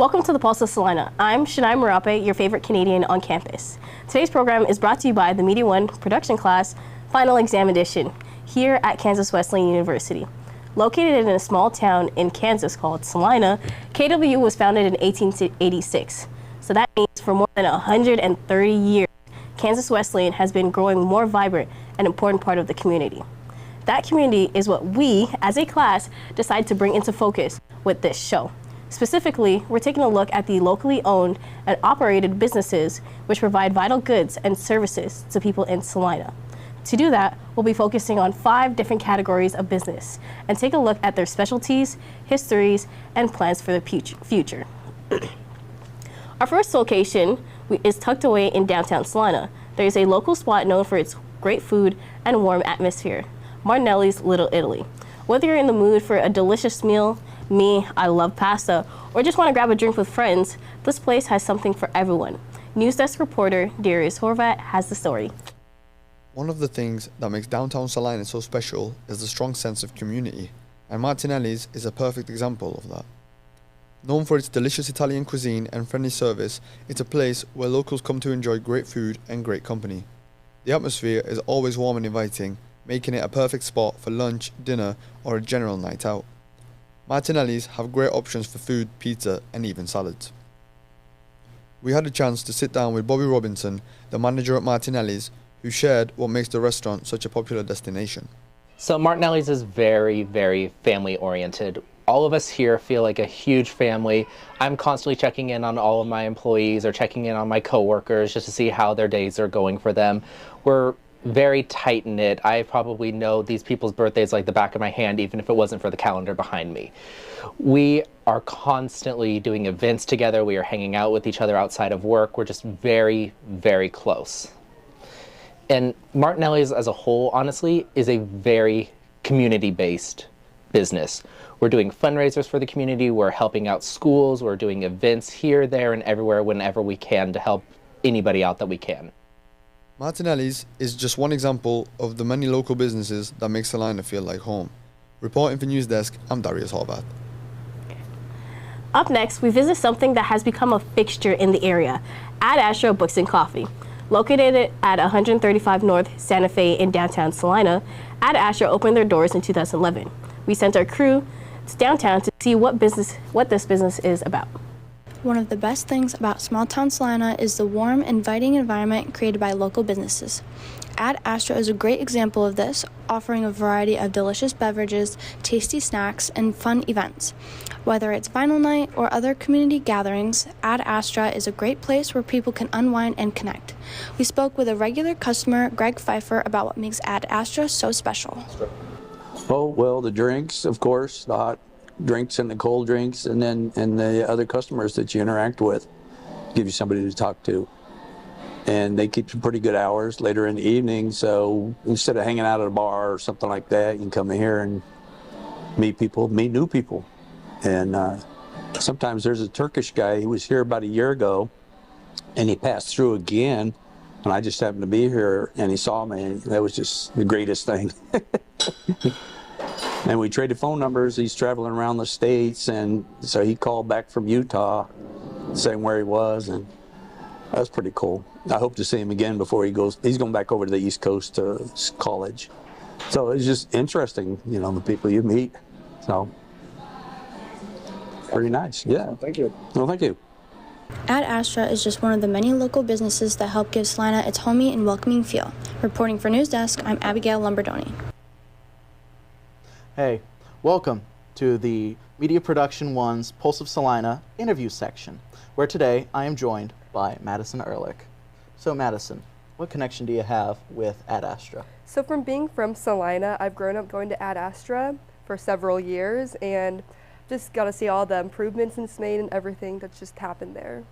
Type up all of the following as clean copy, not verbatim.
Welcome to the Pulse of Salina. I'm Shania Marape, your favorite Canadian on campus. Today's program is brought to you by the Media One production class, Final Exam Edition, here at Kansas Wesleyan University. Located in a small town in Kansas called Salina, KW was founded in 1886. So that means for more than 130 years, Kansas Wesleyan has been growing more vibrant and important part of the community. That community is what we, as a class, decide to bring into focus with this show. Specifically, we're taking a look at the locally owned and operated businesses which provide vital goods and services to people in Salina. To do that, we'll be focusing on 5 different categories of business and take a look at their specialties, histories, and plans for the future. Our first location is tucked away in downtown Salina. There is a local spot known for its great food and warm atmosphere, Martinelli's Little Italy. Whether you're in the mood for a delicious meal, I love pasta, or just want to grab a drink with friends, this place has something for everyone. News Desk reporter Darius Horvat has the story. One of the things that makes downtown Salina so special is the strong sense of community, and Martinelli's is a perfect example of that. Known for its delicious Italian cuisine and friendly service, it's a place where locals come to enjoy great food and great company. The atmosphere is always warm and inviting, making it a perfect spot for lunch, dinner, or a general night out. Martinelli's have great options for food, pizza, and even salads. We had a chance to sit down with Bobby Robinson, the manager at Martinelli's, who shared what makes the restaurant such a popular destination. So Martinelli's is very, very family oriented. All of us here feel like a huge family. I'm constantly checking in on all of my employees or checking in on my coworkers just to see how their days are going for them. We're very tight-knit. I probably know these people's birthdays like the back of my hand, even if it wasn't for the calendar behind me. We are constantly doing events together. We are hanging out with each other outside of work. We're just very, very close. And Martinelli's as a whole, honestly, is a very community-based business. We're doing fundraisers for the community. We're helping out schools. We're doing events here, there, and everywhere whenever we can to help anybody out that we can. Martinelli's is just one example of the many local businesses that make Salina feel like home. Reporting for News Desk, I'm Darius Horvat. Up next, we visit something that has become a fixture in the area, Ad Astra Books and Coffee. Located at 135 North Santa Fe in downtown Salina, Ad Astra opened their doors in 2011. We sent our crew to downtown to see what this business is about. One of the best things about small-town Salina is the warm, inviting environment created by local businesses. Ad Astra is a great example of this, offering a variety of delicious beverages, tasty snacks, and fun events. Whether it's vinyl night or other community gatherings, Ad Astra is a great place where people can unwind and connect. We spoke with a regular customer, Greg Pfeiffer, about what makes Ad Astra so special. Oh, well, the drinks, of course, the hot drinks and the cold drinks, and the other customers that you interact with, give you somebody to talk to. And they keep some pretty good hours later in the evening, so instead of hanging out at a bar or something like that, you can come in here and meet new people. And sometimes there's a Turkish guy, he was here about a year ago, and he passed through again, and I just happened to be here, and he saw me, and that was just the greatest thing. And we traded phone numbers. He's traveling around the States, and so he called back from Utah saying where he was, and that was pretty cool. I hope to see him again before he goes. He's going back over to the East Coast to college. So it's just interesting, the people you meet. So, pretty nice. Yeah. Thank you. Well, thank you. Ad Astra is just one of the many local businesses that help give Salina its homey and welcoming feel. Reporting for News Desk, I'm Abigail Lombardoni. Hey, welcome to the Media Production One's Pulse of Salina interview section, where today I am joined by Madison Ehrlich. So Madison, what connection do you have with Ad Astra? So from being from Salina, I've grown up going to Ad Astra for several years and just got to see all the improvements it's made and everything that's just happened there.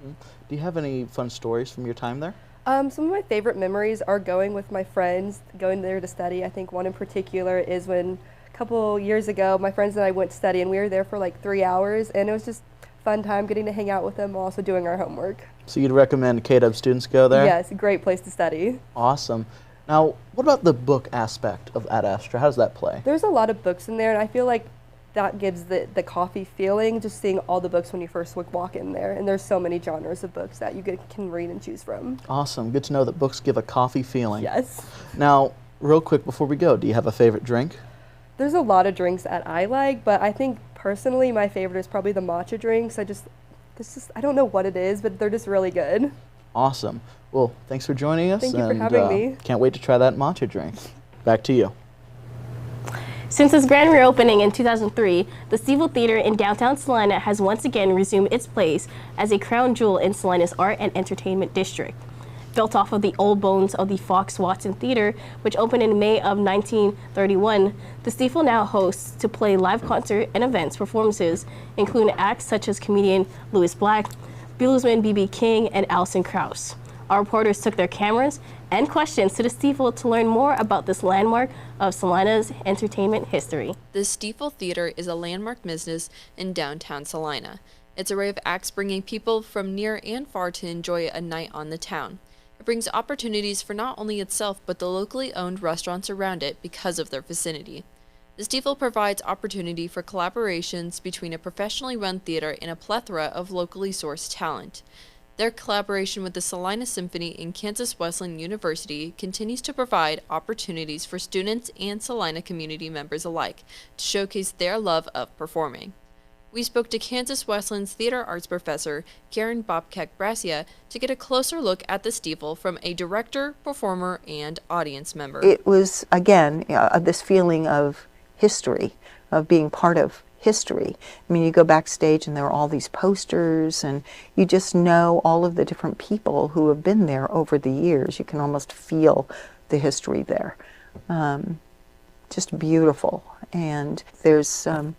Do you have any fun stories from your time there? Some of my favorite memories are going with my friends, going there to study. I think one in particular is when a couple years ago my friends and I went to study and we were there for like 3 hours, and it was just a fun time getting to hang out with them while also doing our homework. So you'd recommend KW students go there? Yes, a great place to study. Awesome. Now, what about the book aspect of Ad Astra? How does that play? There's a lot of books in there, and I feel like that gives the coffee feeling, just seeing all the books when you first walk in there. And there's so many genres of books that you can read and choose from. Awesome. Good to know that books give a coffee feeling. Yes. Now, real quick before we go, do you have a favorite drink? There's a lot of drinks that I like, but I think personally my favorite is probably the matcha drinks. I don't know what it is, but they're just really good. Awesome. Well, thanks for joining us. Thank you for having me. Can't wait to try that matcha drink. Back to you. Since its grand reopening in 2003, the Steeple Theater in downtown Salina has once again resumed its place as a crown jewel in Salina's art and entertainment district. Built off of the old bones of the Fox Watson Theater, which opened in May of 1931, the Steeple now hosts to play live concert and events performances, including acts such as comedian Louis Black, bluesman B.B. King, and Alison Krauss. Our reporters took their cameras and questions to the Steeple to learn more about this landmark of Salina's entertainment history. The Steeple Theater is a landmark business in downtown Salina. Its array of acts bringing people from near and far to enjoy a night on the town. It brings opportunities for not only itself but the locally owned restaurants around it because of their vicinity. The Steeple provides opportunity for collaborations between a professionally run theater and a plethora of locally sourced talent. Their collaboration with the Salina Symphony and Kansas Wesleyan University continues to provide opportunities for students and Salina community members alike to showcase their love of performing. We spoke to Kansas Wesleyan's theater arts professor, Karen Bobkek-Brasia, to get a closer look at the Steeple from a director, performer, and audience member. It was, again, this feeling of history, of being part of history. I mean, you go backstage and there are all these posters and you just know all of the different people who have been there over the years. You can almost feel the history there. Just beautiful. And there's a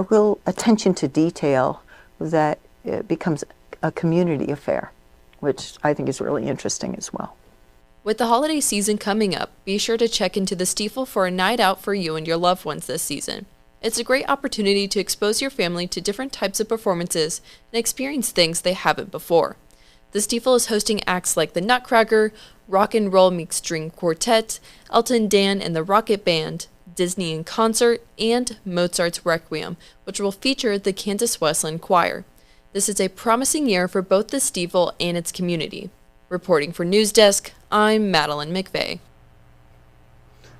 real attention to detail that it becomes a community affair, which I think is really interesting as well. With the holiday season coming up, be sure to check into the Steeple for a night out for you and your loved ones this season. It's a great opportunity to expose your family to different types of performances and experience things they haven't before. The Steeple is hosting acts like the Nutcracker, Rock and Roll Meets String Quartet, Elton Dan and the Rocket Band, Disney in Concert, and Mozart's Requiem, which will feature the Kansas Wesleyan Choir. This is a promising year for both the Steeple and its community. Reporting for News Desk, I'm Madeline McVeigh.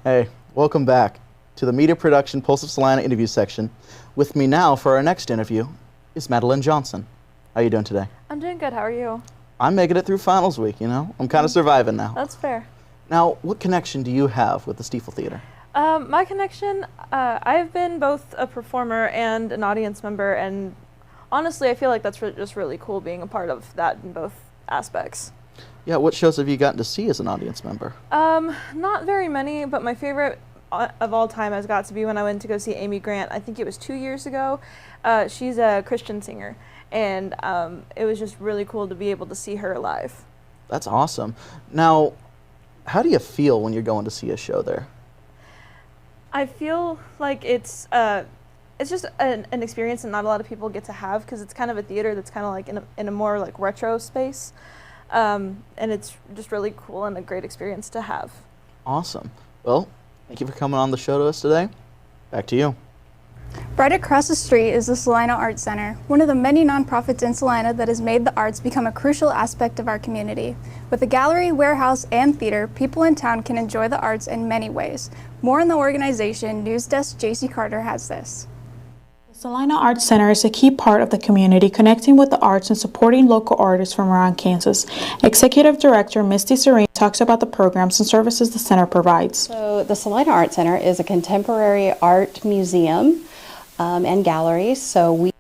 Hey, welcome back to the Media Production Pulse of Salina interview section. With me now for our next interview is Madeline Johnson. How are you doing today? I'm doing good. How are you? I'm making it through finals week, you know. I'm kind of surviving now. That's fair. Now, what connection do you have with the Steeple Theater? My connection, I've been both a performer and an audience member, and honestly, I feel like that's just really cool being a part of that in both aspects. Yeah, what shows have you gotten to see as an audience member? Not very many, but my favorite of all time has got to be when I went to go see Amy Grant. I think it was 2 years ago. She's a Christian singer, and it was just really cool to be able to see her live. That's awesome. Now, how do you feel when you're going to see a show there? I feel like it's just an experience that not a lot of people get to have, because it's kind of a theater that's kind of like in a more like retro space, and it's just really cool and a great experience to have. Awesome. Well, thank you for coming on the show to us today. Back to you. Right across the street is the Salina Arts Center, one of the many nonprofits in Salina that has made the arts become a crucial aspect of our community. With a gallery, warehouse, and theater, people in town can enjoy the arts in many ways. More on the organization, News Desk JC Carter has this. The Salina Arts Center is a key part of the community, connecting with the arts and supporting local artists from around Kansas. Executive Director Misty Serene talks about the programs and services the center provides. So the Salina Arts Center is a contemporary art museum and gallery. So we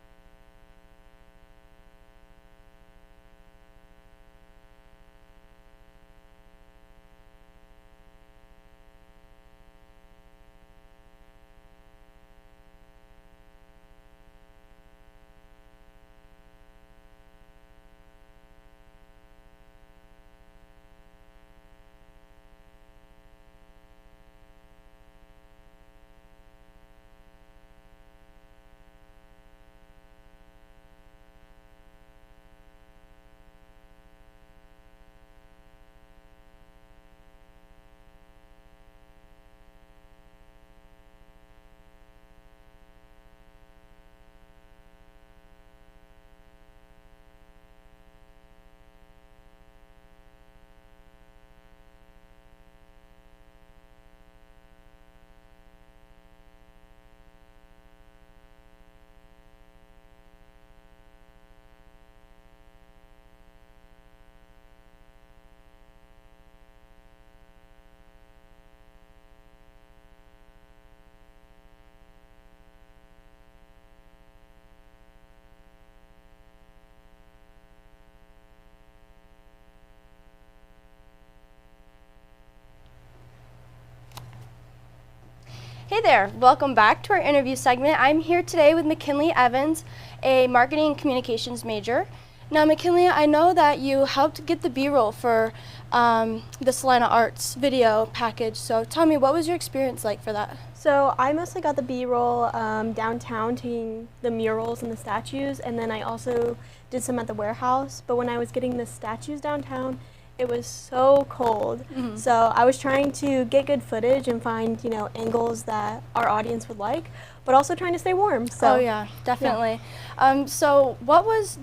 Hey there, welcome back to our interview segment. I'm here today with McKinley Evans, a marketing and communications major. Now McKinley, I know that you helped get the B-roll for the Salina Arts video package, so tell me, what was your experience like for that? So I mostly got the B-roll downtown, taking the murals and the statues, and then I also did some at the warehouse. But when I was getting the statues downtown, it was so cold. So I was trying to get good footage and find, angles that our audience would like, but also trying to stay warm. So oh yeah, definitely. Yeah. So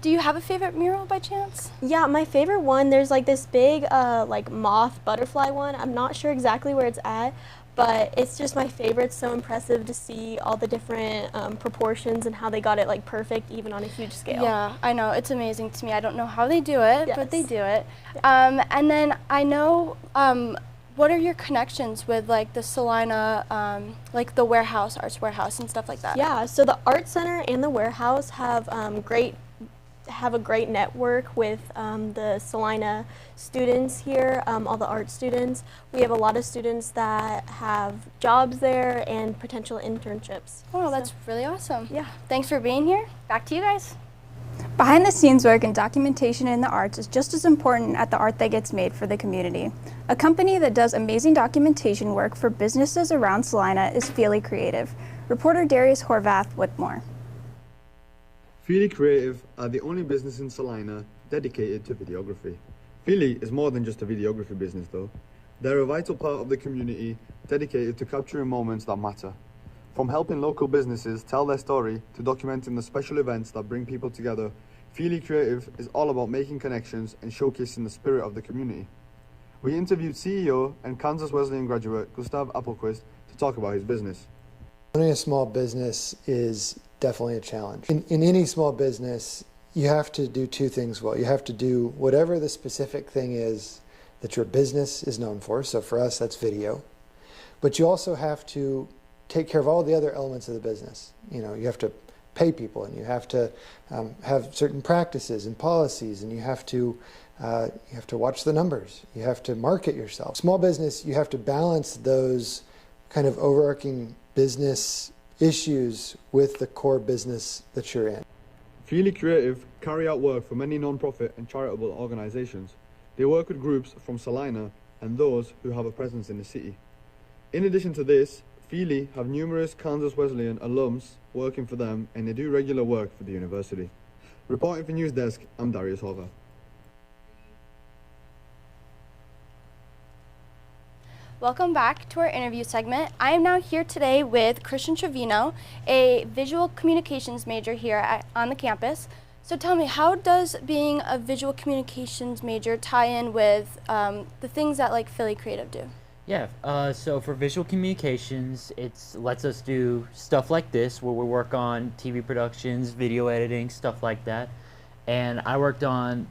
do you have a favorite mural by chance? Yeah, my favorite one, there's like this big like moth butterfly one. I'm not sure exactly where it's at, but it's just my favorite. It's so impressive to see all the different proportions and how they got it like perfect, even on a huge scale. Yeah, I know, it's amazing to me. I don't know how they do it, but they do it. Yeah. And then I know, what are your connections with like the Salina, like the warehouse, arts warehouse and stuff like that? Yeah, so the art center and the warehouse have a great network with the Salina students here, all the art students. We have a lot of students that have jobs there and potential internships. Oh, that's really awesome. Yeah. Thanks for being here. Back to you guys. Behind the scenes work and documentation in the arts is just as important as the art that gets made for the community. A company that does amazing documentation work for businesses around Salina is Feely Creative. Reporter Darius Horvath with more. Feely Creative are the only business in Salina dedicated to videography. Feely is more than just a videography business though. They're a vital part of the community dedicated to capturing moments that matter. From helping local businesses tell their story to documenting the special events that bring people together, Feely Creative is all about making connections and showcasing the spirit of the community. We interviewed CEO and Kansas Wesleyan graduate Gustav Appelquist to talk about his business. Running a small business is definitely a challenge. In any small business, you have to do two things well. You have to do whatever the specific thing is that your business is known for. So for us, that's video. But you also have to take care of all the other elements of the business. You have to pay people, and you have to have certain practices and policies, and you have to watch the numbers. You have to market yourself. Small business, you have to balance those kind of overarching business issues with the core business that you're in. Feely Creative carry out work for many non-profit and charitable organizations. They work with groups from Salina and those who have a presence in the city. In addition to this, Feely have numerous Kansas Wesleyan alums working for them, and they do regular work for the university. Reporting for News Desk, I'm Darius Horvath. Welcome back to our interview segment. I am now here today with Christian Trevino, a visual communications major here on the campus. So tell me, how does being a visual communications major tie in with the things that like Feely Creative do? Yeah, so for visual communications, it lets us do stuff like this, where we work on TV productions, video editing, stuff like that. And I worked on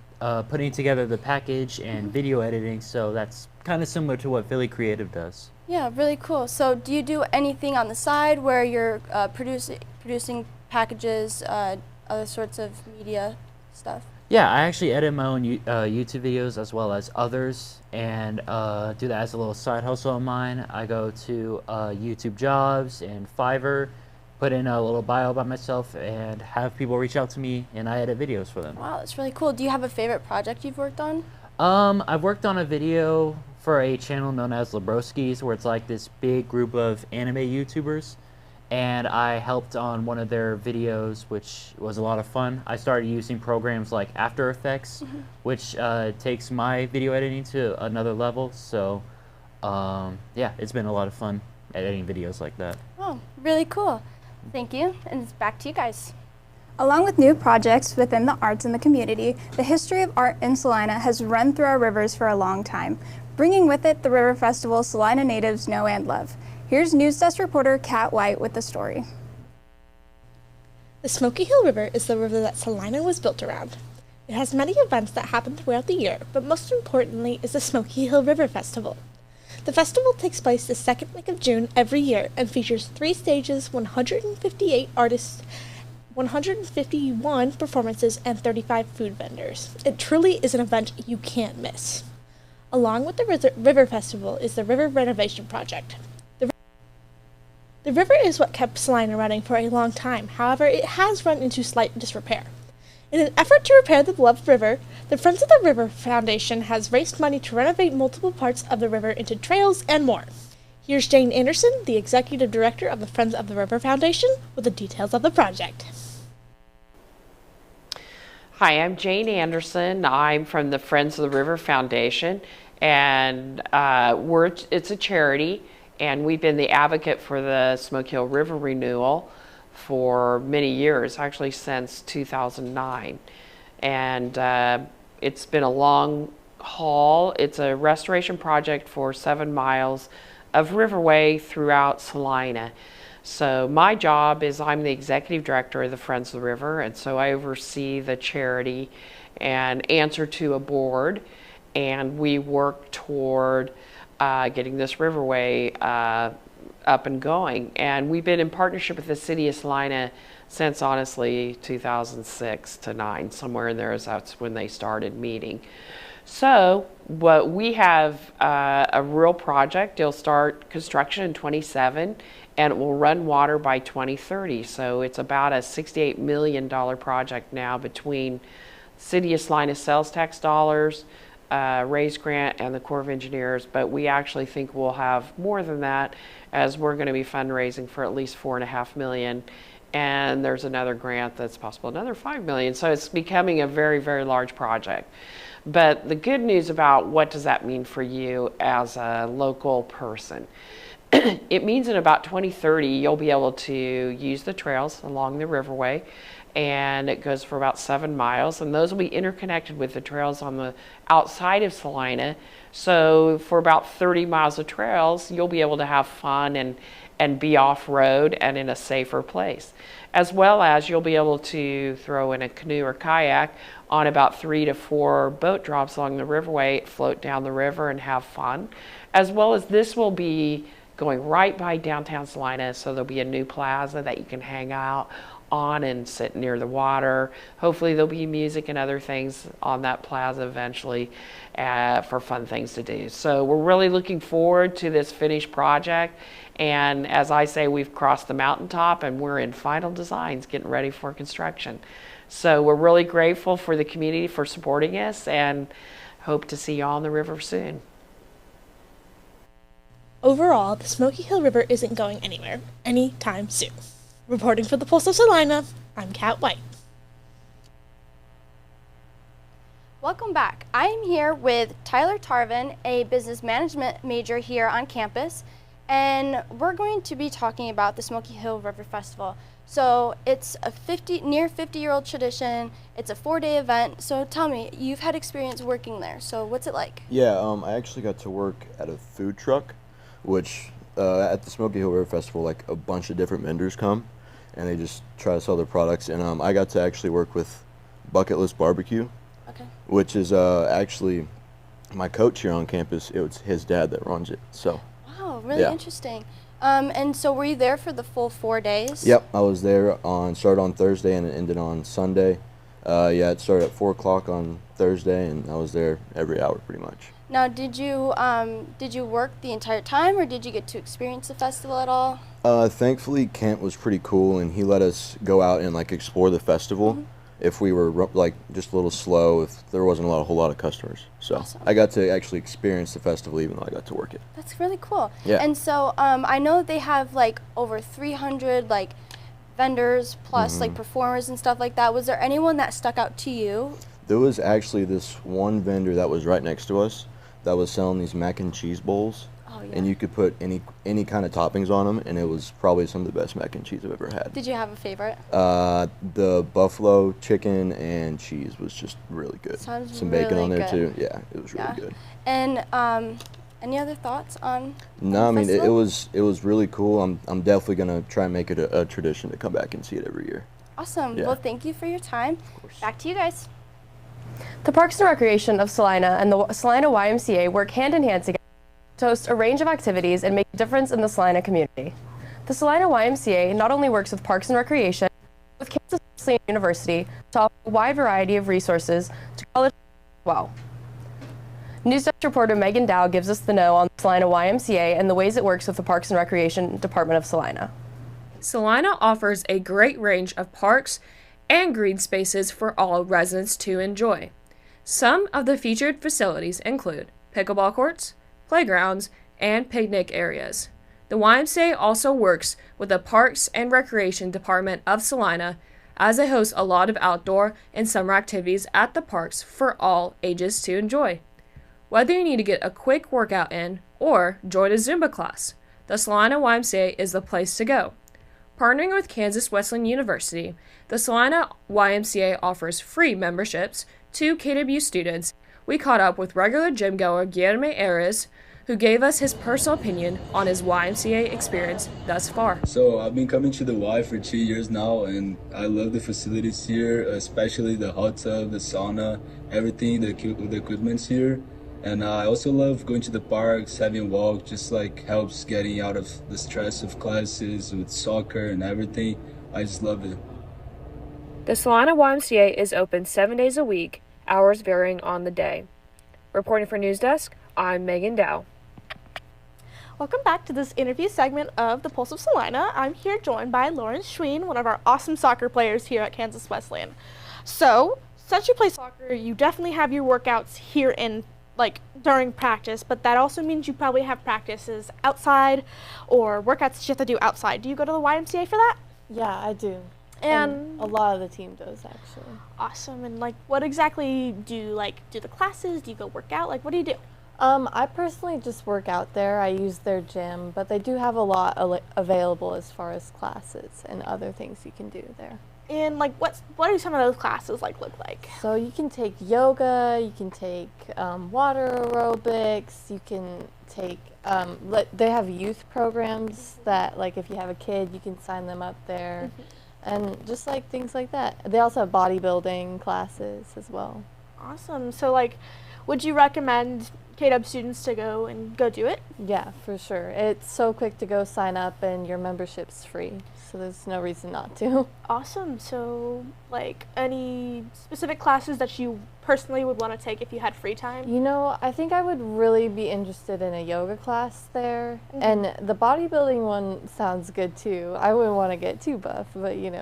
putting together the package and video editing, so that's kind of similar to what Feely Creative does. Yeah, really cool. So do you do anything on the side where you're producing packages, other sorts of media stuff? Yeah, I actually edit my own YouTube videos as well as others, and do that as a little side hustle of mine. I go to YouTube Jobs and Fiverr, put in a little bio about myself, and have people reach out to me, and I edit videos for them. Wow, that's really cool. Do you have a favorite project you've worked on? I've worked on a video for a channel known as Lebroskis, where it's like this big group of anime YouTubers, and I helped on one of their videos, which was a lot of fun. I started using programs like After Effects, which takes my video editing to another level, so yeah, it's been a lot of fun editing videos like that. Oh, really cool. Thank you, and it's back to you guys. Along with new projects within the arts in the community, the history of art in Salina has run through our rivers for a long time, bringing with it the river festival Salina natives know and love. Here's News Desk reporter Kat White with the story. The Smoky Hill River is the river that Salina was built around. It has many events that happen throughout the year, but most importantly is the Smoky Hill River Festival. The festival takes place the second week of June every year and features 3 stages, 158 artists, 151 performances, and 35 food vendors. It truly is an event you can't miss. Along with the River Festival is the River Renovation Project. The river is what kept Salina running for a long time. However, it has run into slight disrepair. In an effort to repair the beloved river, the Friends of the River Foundation has raised money to renovate multiple parts of the river into trails and more. Here's Jane Anderson, the Executive Director of the Friends of the River Foundation, with the details of the project. Hi, I'm Jane Anderson. I'm from the Friends of the River Foundation, and it's a charity, and we've been the advocate for the Smoky Hill River renewal for many years, actually since 2009. And it's been a long haul. It's a restoration project for 7 miles of riverway throughout Salina. So my job is I'm the executive director of the Friends of the River, and so I oversee the charity and answer to a board, and we work toward getting this riverway up and going. And we've been in partnership with the city of Salina since honestly 2006 to 9, somewhere in there. That's when they started meeting. So what we have a real project. It'll start construction in 27 and it will run water by 2030. So it's about a $68 million project now between City of Salina sales tax dollars, raised grant, and the Corps of Engineers. But we actually think we'll have more than that, as we're going to be fundraising for at least $4.5 million. And there's another grant that's possible, another $5 million. So it's becoming a very, very large project. But the good news about what does that mean for you as a local person? It means in about 2030, you'll be able to use the trails along the riverway, and it goes for about 7 miles, and those will be interconnected with the trails on the outside of Salina. So for about 30 miles of trails, you'll be able to have fun and be off-road and in a safer place. As well as you'll be able to throw in a canoe or kayak on about 3 to 4 boat drops along the riverway, float down the river and have fun. As well as this will be going right by downtown Salina, so there'll be a new plaza that you can hang out on and sit near the water. Hopefully there'll be music and other things on that plaza eventually for fun things to do. So we're really looking forward to this finished project. And as I say, we've crossed the mountaintop and we're in final designs getting ready for construction. So we're really grateful for the community for supporting us and hope to see you all on the river soon. Overall, the Smoky Hill River isn't going anywhere anytime soon. Reporting for the Pulse of Salina, I'm Kat White. Welcome back. I am here with Tyler Tarvin, a business management major here on campus, and we're going to be talking about the Smoky Hill River Festival. So it's a near 50-year-old tradition. It's a 4-day event. So tell me, you've had experience working there. So what's it like? Yeah, I actually got to work at a food truck, which at the Smoky Hill River Festival, like a bunch of different vendors come and they just try to sell their products. And I got to actually work with Bucket List Barbecue, okay, which is actually my coach here on campus. It was his dad that runs it. So. Wow, really yeah. Interesting. And so were you there for the full 4 days? Yep, I was there started on Thursday and it ended on Sunday. Yeah, it started at 4 o'clock on Thursday and I was there every hour pretty much. Now, did you work the entire time, or did you get to experience the festival at all? Thankfully, Kent was pretty cool, and he let us go out and like explore the festival. Mm-hmm. If we were like just a little slow, if there wasn't a whole lot of customers. So awesome. I got to actually experience the festival, even though I got to work it. That's really cool. Yeah. And so I know they have like over 300 like vendors plus like performers and stuff like that. Was there anyone that stuck out to you? There was actually this one vendor that was right next to us that was selling these mac and cheese bowls. Oh, yeah. And you could put any kind of toppings on them, and it was probably some of the best mac and cheese I've ever had. Did you have a favorite? The buffalo chicken and cheese was just really good. Sounds some really bacon on there good. too. Yeah, it was really good. And any other thoughts on? No, I mean it festival? was really cool. I'm definitely gonna try and make it a tradition to come back and see it every year. Awesome. Yeah. Well, thank you for your time. Back to you guys. The Parks and Recreation of Salina and the Salina YMCA work hand in hand together to host a range of activities and make a difference in the Salina community. The Salina YMCA not only works with Parks and Recreation, but with Kansas Wesleyan University to offer a wide variety of resources to college as well. News Desk reporter Megan Dow gives us the know on the Salina YMCA and the ways it works with the Parks and Recreation Department of Salina. Salina offers a great range of parks and green spaces for all residents to enjoy. Some of the featured facilities include pickleball courts, playgrounds, and picnic areas. The YMCA also works with the Parks and Recreation Department of Salina as they host a lot of outdoor and summer activities at the parks for all ages to enjoy. Whether you need to get a quick workout in or join a Zumba class, the Salina YMCA is the place to go. Partnering with Kansas Wesleyan University, the Salina YMCA offers free memberships to KW students. We caught up with regular gym goer Guillermo Ares, who gave us his personal opinion on his YMCA experience thus far. So I've been coming to the Y for 2 years now, and I love the facilities here, especially the hot tub, the sauna, everything, the equipment's here. And I also love going to the parks, having a walk, just like helps getting out of the stress of classes with soccer and everything. I just love it. The Salina YMCA is open 7 days a week, hours varying on the day. Reporting for News Desk, I'm Megan Dow. Welcome back to this interview segment of The Pulse of Salina. I'm here joined by Lauren Schween, one of our awesome soccer players here at Kansas Wesleyan. So, since you play soccer, you definitely have your workouts here in during practice, but that also means you probably have practices outside or workouts that you have to do outside. Do you go to the YMCA for that? Yeah, I do. And a lot of the team does, actually. Awesome. And what exactly do you do the classes? Do you go work out? What do you do? I personally just work out there. I use their gym, but they do have a lot available as far as classes and other things you can do there. And what do some of those classes look like? So you can take yoga, you can take water aerobics, you can take, they have youth programs that if you have a kid, you can sign them up there. And just things like that. They also have bodybuilding classes as well. Awesome. So would you recommend KW students to go do it? Yeah, for sure. It's so quick to go sign up and your membership's free. So there's no reason not to. Awesome. So any specific classes that you personally would want to take if you had free time? You know, I think I would really be interested in a yoga class there. And the bodybuilding one sounds good too. I wouldn't want to get too buff, but Yeah,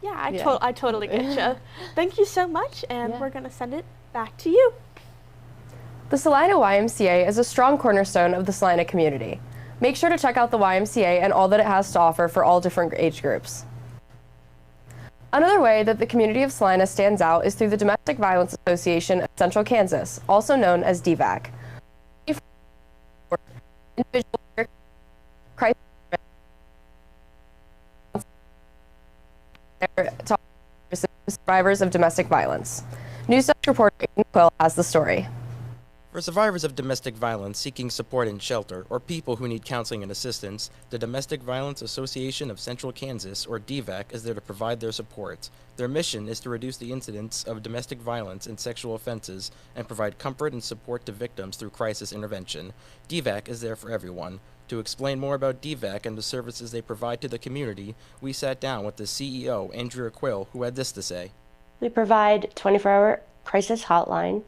I totally get you. Thank you so much, and we're going to send it back to you. The Salina YMCA is a strong cornerstone of the Salina community. Make sure to check out the YMCA and all that it has to offer for all different age groups. Another way that the community of Salina stands out is through the Domestic Violence Association of Central Kansas, also known as DVAC. Survivors of domestic violence. News Desk reporter Aiden Quill has the story. For survivors of domestic violence seeking support and shelter, or people who need counseling and assistance, the Domestic Violence Association of Central Kansas, or DVAC, is there to provide their support. Their mission is to reduce the incidence of domestic violence and sexual offenses and provide comfort and support to victims through crisis intervention. DVAC is there for everyone. To explain more about DVAC and the services they provide to the community, we sat down with the CEO, Andrea Quill, who had this to say. We provide 24-hour crisis hotline,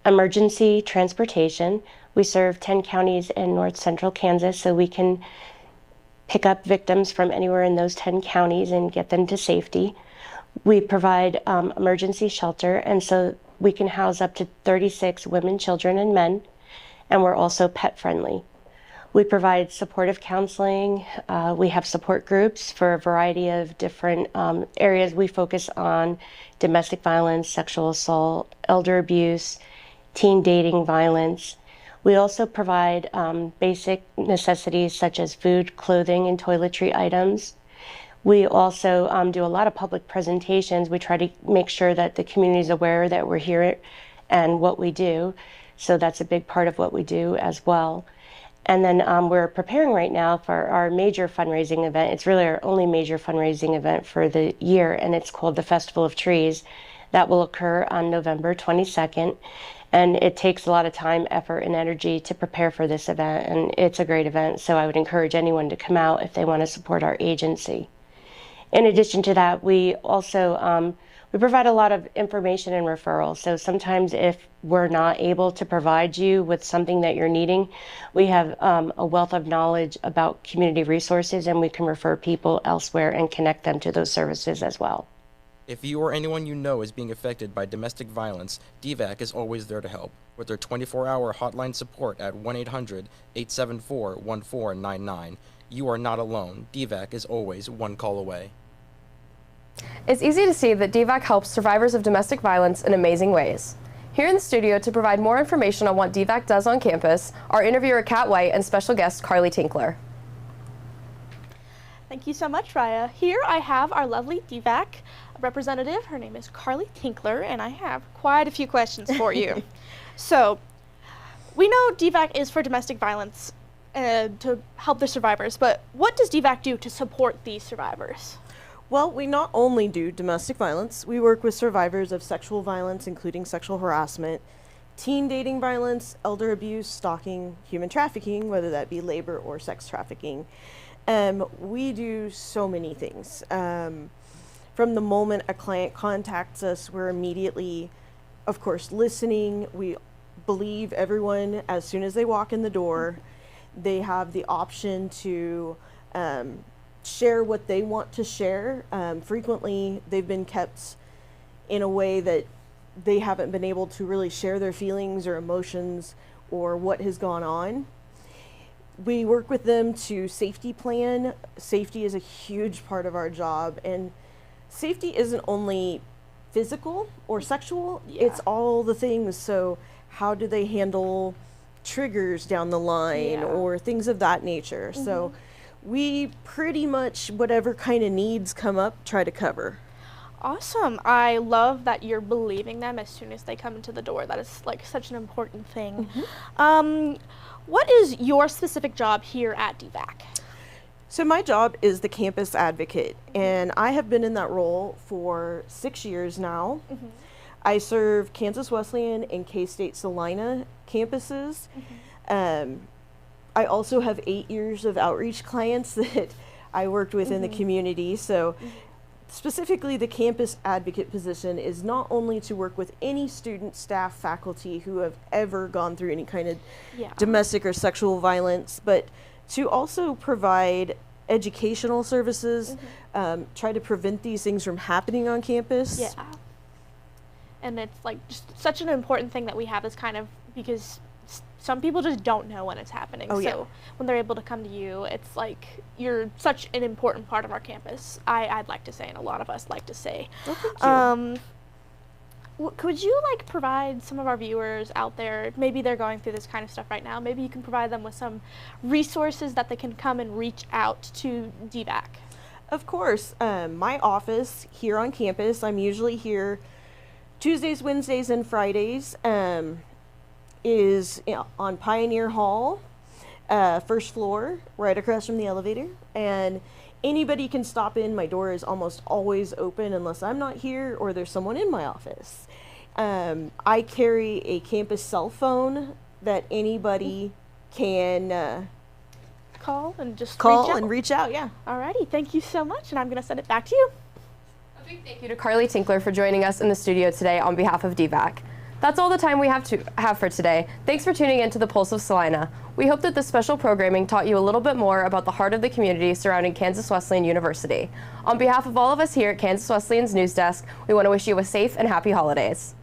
emergency transportation. We serve 10 counties in north central Kansas, so we can pick up victims from anywhere in those 10 counties and get them to safety. We provide emergency shelter, and so we can house up to 36 women, children, and men, and we're also pet friendly. We provide supportive counseling. We have support groups for a variety of different areas. We focus on domestic violence, sexual assault, elder abuse, teen dating violence. We also provide basic necessities such as food, clothing, and toiletry items. We also do a lot of public presentations. We try to make sure that the community is aware that we're here and what we do. So that's a big part of what we do as well. And then we're preparing right now for our major fundraising event. It's really our only major fundraising event for the year, and it's called the Festival of Trees. That will occur on November 22nd. And it takes a lot of time, effort, and energy to prepare for this event, and it's a great event, so I would encourage anyone to come out if they want to support our agency. In addition to that, we also We provide a lot of information and referrals. So sometimes if we're not able to provide you with something that you're needing, we have a wealth of knowledge about community resources, and we can refer people elsewhere and connect them to those services as well. If you or anyone you know is being affected by domestic violence, DVAC is always there to help with their 24-hour hotline support at 1-800-874-1499. You are not alone. DVAC is always one call away. It's easy to see that DVAC helps survivors of domestic violence in amazing ways. Here in the studio to provide more information on what DVAC does on campus, our interviewer Kat White and special guest Carly Tinkler. Thank you so much, Raya. Here I have our lovely DVAC representative. Her name is Carly Tinkler, and I have quite a few questions for you. So, we know DVAC is for domestic violence to help the survivors, but what does DVAC do to support these survivors? Well, we not only do domestic violence, we work with survivors of sexual violence, including sexual harassment, teen dating violence, elder abuse, stalking, human trafficking, whether that be labor or sex trafficking. We do so many things. From the moment a client contacts us, we're immediately, of course, listening. We believe everyone as soon as they walk in the door. They have the option to share what they want to share. Frequently, they've been kept in a way that they haven't been able to really share their feelings or emotions or what has gone on. We work with them to safety plan. Safety is a huge part of our job, and safety isn't only physical or sexual, it's all the things. So how do they handle triggers down the line or things of that nature? So we pretty much, whatever kind of needs come up, try to cover. Awesome. I love that you're believing them as soon as they come into the door. That is like such an important thing. What is your specific job here at DVAC? So my job is the campus advocate, and I have been in that role for 6 years now. I serve Kansas Wesleyan and K-State Salina campuses. I also have 8 years of outreach clients that I worked with in the community. So specifically, the campus advocate position is not only to work with any student, staff, faculty who have ever gone through any kind of domestic or sexual violence, but to also provide educational services, try to prevent these things from happening on campus. Yeah. And it's like just such an important thing that we have this kind of, because some people just don't know when it's happening. So when they're able to come to you, it's like you're such an important part of our campus. I'd like to say, and a lot of us like to say. Thank you. Could you like provide some of our viewers out there, maybe they're going through this kind of stuff right now, maybe you can provide them with some resources that they can come and reach out to DVAC? Of course. My office here on campus, I'm usually here Tuesdays, Wednesdays, and Fridays, is on Pioneer Hall, first floor, right across from the elevator. And anybody can stop in. My door is almost always open unless I'm not here or there's someone in my office. I carry a campus cell phone that anybody can call and just reach out. Yeah. Alrighty, thank you so much, and I'm gonna send it back to you. A big thank you to Carly Tinkler for joining us in the studio today on behalf of DVAC. That's all the time we have for today. Thanks for tuning in to the Pulse of Salina. We hope that this special programming taught you a little bit more about the heart of the community surrounding Kansas Wesleyan University. On behalf of all of us here at Kansas Wesleyan's News Desk, we want to wish you a safe and happy holidays.